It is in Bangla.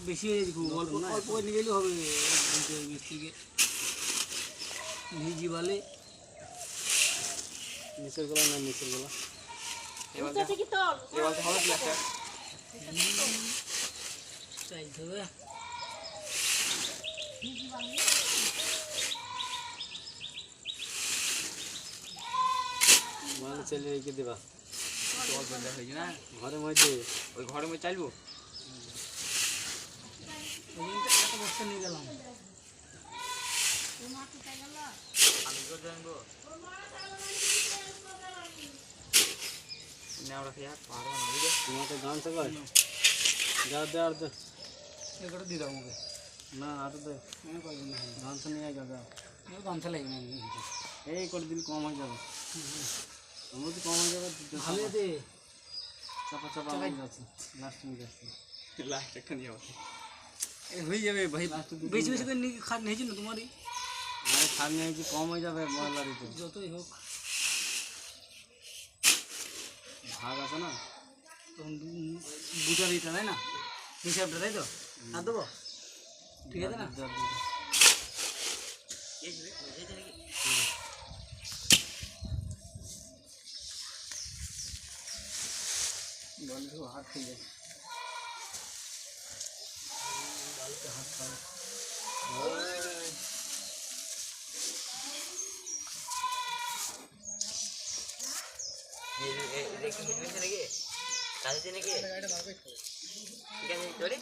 বেশি হয়ে যাবে, অল্প অল্প নিয়ে গেলে হবে। মিস্ত্রিকে ভিজি বালে নিচের গোলা না, নিচের গোলা হবে প্লাস্টার চাইতে হবে। মানে চলে রেখে দেবা হয়েছে না ঘরের মধ্যে, ওই ঘরের মধ্যে চাইবো। এত বস্তা নিয়ে গেলাম। আমি করে জানবো নেওয়া রাখি আর পারবো না বুঝলে। তোমাকে গান সবাই যা দে আর দে এগুলো দিয়ে দাও আমাকে। না আর দে আমি পারবো না, গামছা নিয়ে যাবে। গামছা লাগবে না, এই করে দিন কম হয়ে যাবে। আমার তো কম হয়ে যাবে, ভালো দে চাপা চাপা হয়ে যাচ্ছে, লাস্ট হয়ে যাচ্ছে। লাস্ট একটা নিয়ে হয়ে যাবে ভাই, বেশি বেশি করে খাট নিয়েছি না তোমারই। আরে খাট নিয়েছি, কম হয়ে যাবে ময়লারিতে, যতই হোক ভাগ আছে না। তখন বুঝার এইটা তাই না, হিসাবটা তাই তো। আর দেবো ঠিক আছে না। হাত খেয়ে যায়, হাত খায়। নাকি কাজে নাকি ঠিক আছে চলে